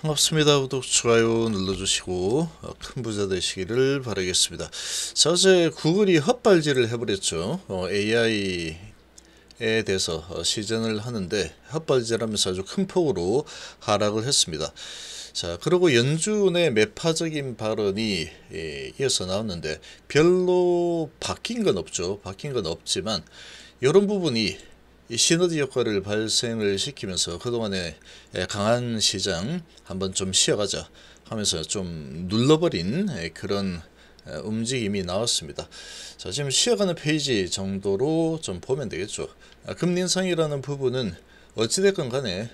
반갑습니다. 구독, 좋아요 눌러주시고 큰 부자 되시기를 바라겠습니다. 자, 어제 구글이 헛발질을 해버렸죠. AI에 대해서 시전을 하는데 헛발질하면서 아주 큰 폭으로 하락을 했습니다. 자, 그리고 연준의 매파적인 발언이 이어서 나왔는데 별로 바뀐 건 없죠. 바뀐 건 없지만 이런 부분이 이 시너지 효과를 발생을 시키면서 그동안에 강한 시장 한번 좀 쉬어가자 하면서 좀 눌러버린 그런 움직임이 나왔습니다. 자, 지금 쉬어가는 페이지 정도로 좀 보면 되겠죠. 금리 인상이라는 부분은 어찌됐건 간에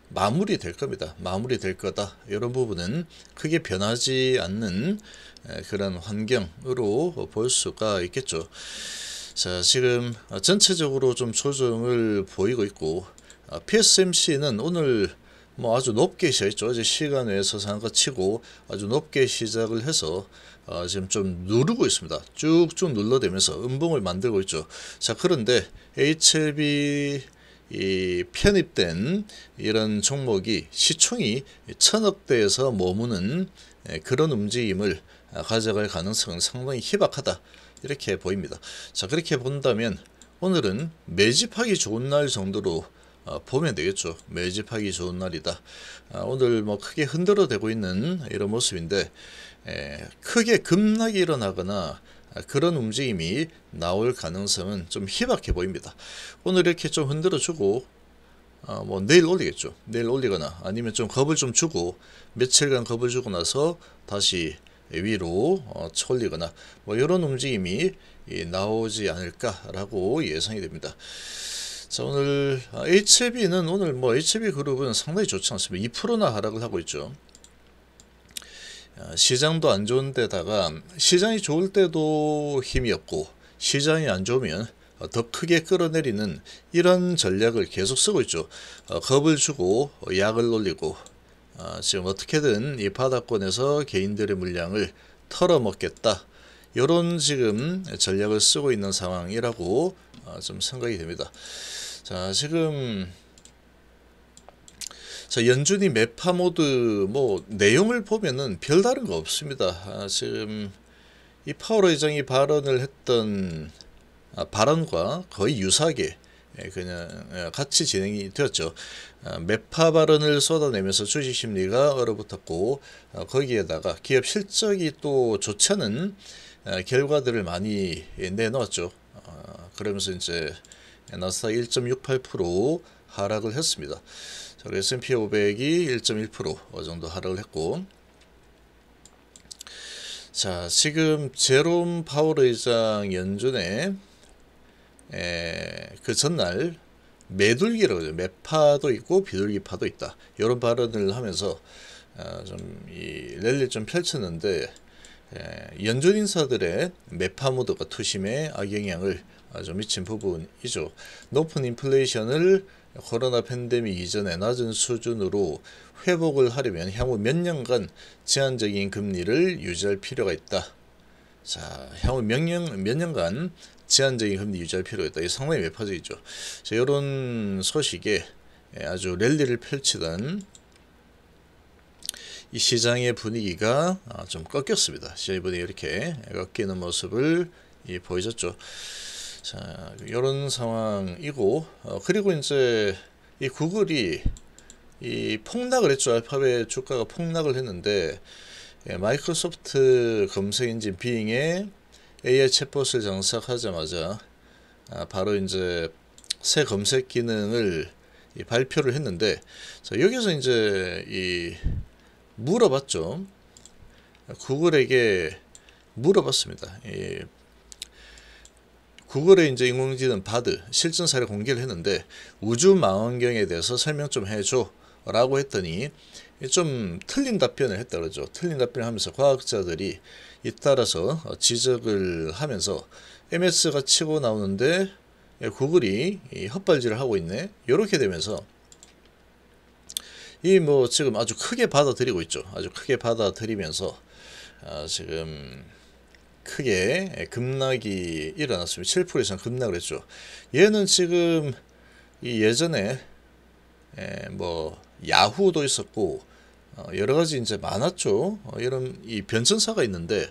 마무리 될 겁니다. 마무리 될 거다. 이런 부분은 크게 변하지 않는 그런 환경으로 볼 수가 있겠죠. 자, 지금 전체적으로 좀 조정을 보이고 있고 PSMC는 오늘 뭐 아주 높게 시작했죠. 어제 시간 외에서 상가 치고 아주 높게 시작을 해서 지금 좀 누르고 있습니다. 쭉쭉 눌러대면서 음봉을 만들고 있죠. 자, 그런데 HLB 편입된 이런 종목이 시총이 1000억대에서 머무는 그런 움직임을 가져갈 가능성은 상당히 희박하다. 이렇게 보입니다. 자, 그렇게 본다면 오늘은 매집하기 좋은 날 정도로 보면 되겠죠. 매집하기 좋은 날이다. 오늘 뭐 크게 흔들어대고 있는 이런 모습인데 크게 급락이 일어나거나 그런 움직임이 나올 가능성은 좀 희박해 보입니다. 오늘 이렇게 좀 흔들어주고 뭐 내일 올리겠죠. 내일 올리거나 아니면 좀 겁을 좀 주고 며칠간 겁을 주고 나서 다시 위로 올리거나 뭐 이런 움직임이 나오지 않을까라고 예상이 됩니다. 자, 오늘 HLB는 오늘 뭐 HLB 그룹은 상당히 좋지 않습니다. 2%나 하락을 하고 있죠. 시장도 안 좋은 데다가 시장이 좋을 때도 힘이 없고 시장이 안 좋으면 더 크게 끌어내리는 이런 전략을 계속 쓰고 있죠. 겁을 주고 약을 올리고 지금 어떻게든 이 바닥권에서 개인들의 물량을 털어먹겠다. 이런 지금 전략을 쓰고 있는 상황이라고 좀 생각이 됩니다. 자, 지금 자, 연준이 매파 모드 뭐 내용을 보면은 별다른 거 없습니다. 지금 이 파월 의장이 발언을 했던 발언과 거의 유사하게 그냥 같이 진행이 되었죠. 매파 발언을 쏟아내면서 주식 심리가 얼어붙었고 거기에다가 기업 실적이 또 좋지 않은 결과들을 많이 내놓았죠. 그러면서 이제 나스닥 1.68% 하락을 했습니다. S&P 500이 1.1% 정도 하락을 했고, 자, 지금 제롬 파월 의장 연준의 그 전날 매둘기라고 하죠. 매파도 있고 비둘기파도 있다. 이런 발언을 하면서 좀 이 랠리를 좀 펼쳤는데 연준 인사들의 매파 모드가 투심에 악영향을 좀 미친 부분이죠. 높은 인플레이션을 코로나 팬데믹 이전에 낮은 수준으로 회복을 하려면 향후 몇 년간 제한적인 금리를 유지할 필요가 있다. 자, 향후 몇 년간 제한적인 금리 유지할 필요가 있다. 이 상당히 매파적이죠. 자, 이런 소식에 아주 랠리를 펼치던 이 시장의 분위기가 좀 꺾였습니다. 시장의 분위기 이렇게 꺾이는 모습을 보여줬죠. 자, 이런 상황이고 그리고 이제 이 구글이 이 폭락을 했죠. 알파벳 주가가 폭락을 했는데 마이크로소프트 검색 엔진 빙에 AI 챗봇을 장착하자마자 바로 이제 새 검색 기능을 발표를 했는데, 자, 여기서 이제 이 물어봤죠. 구글에게 물어봤습니다. 구글의 이제 인공지능 바드 실전 사례 공개를 했는데 우주 망원경에 대해서 설명 좀 해줘 라고 했더니 좀 틀린 답변을 했다 그러죠. 틀린 답변을 하면서 과학자들이 잇따라서 지적을 하면서 MS가 치고 나오는데 구글이 헛발질을 하고 있네. 이렇게 되면서 이 뭐 지금 아주 크게 받아들이고 있죠. 아주 크게 받아들이면서 지금 크게 급락이 일어났습니다. 7% 이상 급락을 했죠. 얘는 지금 이 예전에 뭐 야후도 있었고 여러 가지 이제 많았죠. 이런 이 변천사가 있는데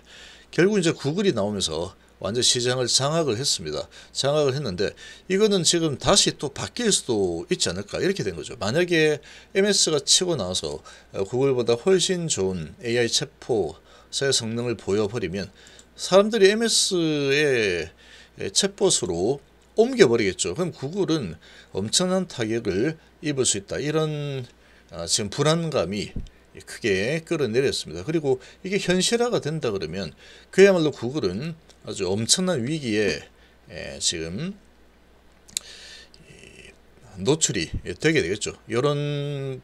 결국 이제 구글이 나오면서 완전 시장을 장악을 했습니다. 장악을 했는데 이거는 지금 다시 또 바뀔 수도 있지 않을까 이렇게 된 거죠. 만약에 MS가 치고 나와서 구글보다 훨씬 좋은 AI 챗봇의 성능을 보여버리면 사람들이 MS의 챗봇으로 옮겨버리겠죠. 그럼 구글은 엄청난 타격을 입을 수 있다. 이런 지금 불안감이 크게 끌어내렸습니다. 그리고 이게 현실화가 된다 그러면 그야말로 구글은 아주 엄청난 위기에 지금 노출이 되게 되겠죠. 이런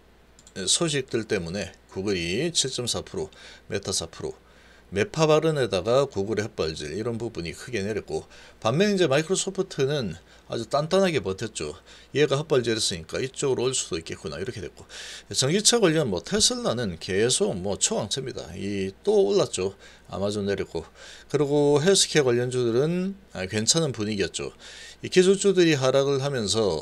소식들 때문에 구글이 7.4%, 메타 4%, 매파 발언에다가 구글의 헛발질 이런 부분이 크게 내렸고, 반면 이제 마이크로소프트는 아주 단단하게 버텼죠. 얘가 헛발질했으니까 이쪽으로 올 수도 있겠구나 이렇게 됐고, 전기차 관련 뭐 테슬라는 계속 뭐 초강세입니다. 이 또 올랐죠. 아마존 내렸고, 그리고 헬스케어 관련주들은 괜찮은 분위기였죠. 이 기술주들이 하락을 하면서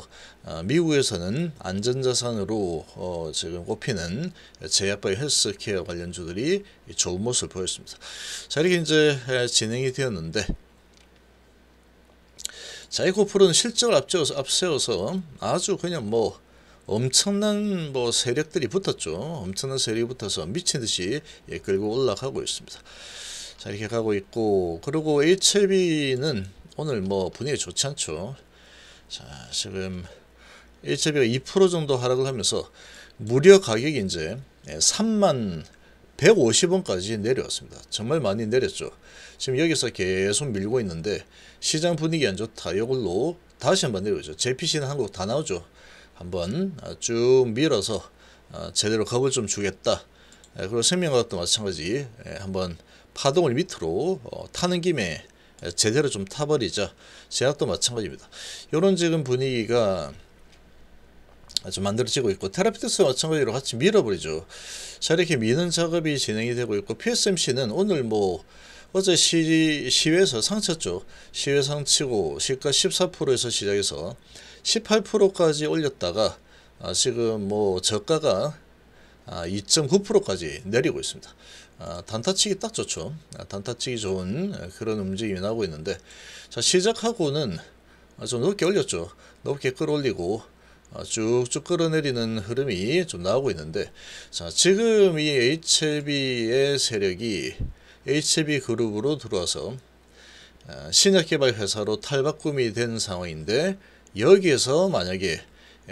미국에서는 안전자산으로 지금 꼽히는 제약바이오 헬스케어 관련주들이 좋은 모습을 보였습니다. 자, 이렇게 이제 진행이 되었는데, 자, 이 고프로는 실적을 앞세워서 아주 그냥 뭐 엄청난 뭐 세력들이 붙었죠. 엄청난 세력이 붙어서 미친 듯이 끌고 올라가고 있습니다. 자, 이렇게 가고 있고, 그리고 HLB는 오늘 뭐 분위기 좋지 않죠. 자, 지금 HLB가 2% 정도 하락을 하면서 무려 가격이 이제 3만 150원까지 내려왔습니다. 정말 많이 내렸죠. 지금 여기서 계속 밀고 있는데 시장 분위기 안 좋다. 이걸로 다시 한번 내려오죠. JPC는 한국 다 나오죠. 한번 쭉 밀어서 제대로 겁을 좀 주겠다. 그리고 생명과학도 마찬가지. 한번 파동을 밑으로 타는 김에 제대로 좀 타버리자. 제약도 마찬가지입니다. 이런 지금 분위기가 좀 만들어지고 있고, 테라피틱스 마찬가지로 같이 밀어버리죠. 자, 이렇게 미는 작업이 진행이 되고 있고, PSMC는 오늘 뭐 어제 시외에서 상쳤죠. 시외 상치고 시가 14%에서 시작해서 18%까지 올렸다가 지금 뭐 저가가 2.9%까지 내리고 있습니다. 단타치기 딱 좋죠. 단타치기 좋은 그런 움직임이 나오고 있는데, 자, 시작하고는 좀 높게 올렸죠. 높게 끌어올리고 쭉쭉 끌어내리는 흐름이 좀 나오고 있는데, 자, 지금 이 HLB의 세력이 HLB 그룹으로 들어와서 신약개발 회사로 탈바꿈이 된 상황인데, 여기에서 만약에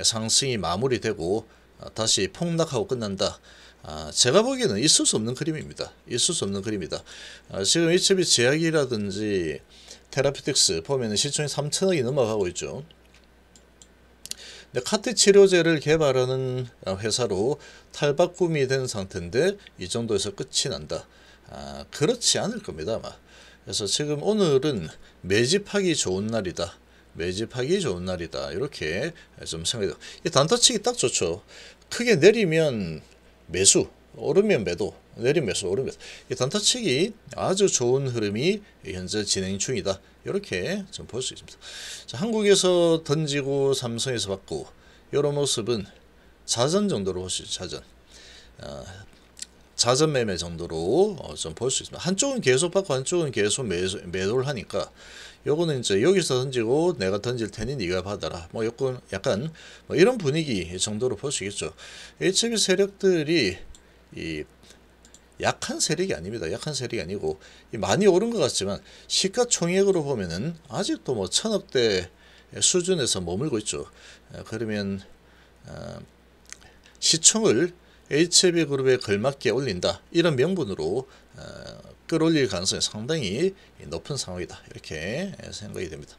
상승이 마무리되고 다시 폭락하고 끝난다. 제가 보기에는 있을 수 없는 그림입니다. 있을 수 없는 그림이다. 지금 HLB 제약이라든지 테라피틱스 보면은 시총이 3천억이 넘어가고 있죠. 카티 치료제를 개발하는 회사로 탈바꿈이 된 상태인데 이 정도에서 끝이 난다. 그렇지 않을 겁니다, 아마. 그래서 지금 오늘은 매집하기 좋은 날이다. 매집하기 좋은 날이다. 이렇게 좀 생각이 돼요. 이 단타치기 딱 좋죠. 크게 내리면 매수, 오르면 매도, 내리면 매수, 오르면 매수. 이 단타치기 아주 좋은 흐름이 현재 진행 중이다. 이렇게 좀 볼 수 있습니다. 자, 한국에서 던지고 삼성에서 받고, 이런 모습은 자전 정도로 볼 수 있죠. 자전. 자전 매매 정도로 좀 볼 수 있습니다. 한쪽은 계속 받고 한쪽은 계속 매도를 하니까, 요거는 이제 여기서 던지고 내가 던질 테니 네가 받아라. 뭐 약간 뭐 이런 분위기 정도로 볼 수 있겠죠. HB 세력들이 이 약한 세력이 아닙니다. 약한 세력이 아니고 많이 오른 것 같지만 시가총액으로 보면은 아직도 뭐 1000억대 수준에서 머물고 있죠. 그러면 시총을 HLB 그룹에 걸맞게 올린다. 이런 명분으로 끌어올릴 가능성이 상당히 높은 상황이다. 이렇게 생각이 됩니다.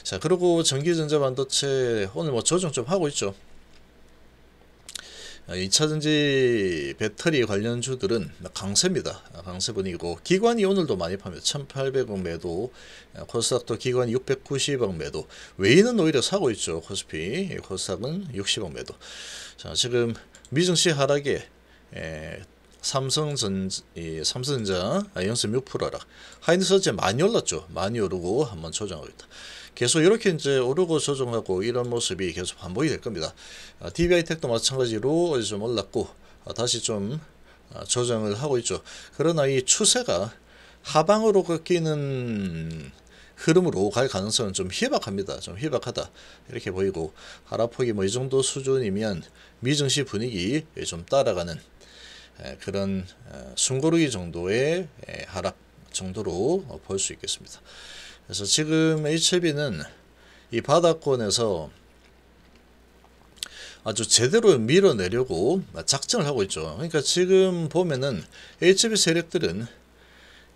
자, 그리고 전기전자 반도체 오늘 뭐 조정 좀 하고 있죠. 2차전지 배터리 관련주들은 강세입니다. 강세 분위기고, 기관이 오늘도 많이 팝니다. 1800억 매도, 코스닥도 기관이 690억 매도, 외인은 오히려 사고 있죠. 코스피, 코스닥은 60억 매도. 자, 지금 미증시 하락에 삼성전자 0.6% 하락, 하이닉스전자 많이 올랐죠. 많이 오르고 한번 조정하고 있다. 계속 이렇게 이제 오르고 조정하고 이런 모습이 계속 반복이 될 겁니다. DBI텍도 마찬가지로 어제 좀 올랐고 다시 좀 조정을 하고 있죠. 그러나 이 추세가 하방으로 꺾이는 흐름으로 갈 가능성은 좀 희박합니다. 좀 희박하다 이렇게 보이고, 하락폭이 뭐 이 정도 수준이면 미증시 분위기 좀 따라가는 그런 숨고르기 정도의 하락 정도로 볼 수 있겠습니다. 그래서 지금 HLB는 이 바닥권에서 아주 제대로 밀어내려고 작전을 하고 있죠. 그러니까 지금 보면은 HLB 세력들은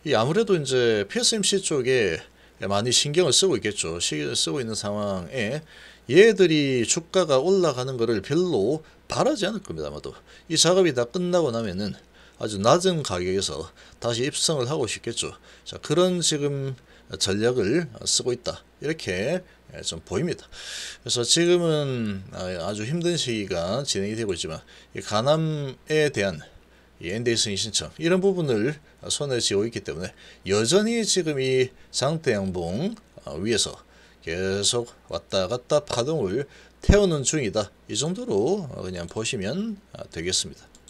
이 아무래도 이제 PSMC 쪽에 많이 신경을 쓰고 있겠죠. 신경을 쓰고 있는 상황에 얘들이 주가가 올라가는 것을 별로 바라지 않을 겁니다. 아마도 이 작업이 다 끝나고 나면은 아주 낮은 가격에서 다시 입성을 하고 싶겠죠. 자, 그런 지금 전략을 쓰고 있다 이렇게 좀 보입니다. 그래서 지금은 아주 힘든 시기가 진행이 되고 있지만 이 가남에 대한 이 NDA 승인 신청 이런 부분을 손에 쥐고 있기 때문에 여전히 지금 이 장대 양봉 위에서 계속 왔다 갔다 파동을 태우는 중이다, 이 정도로 그냥 보시면 되겠습니다.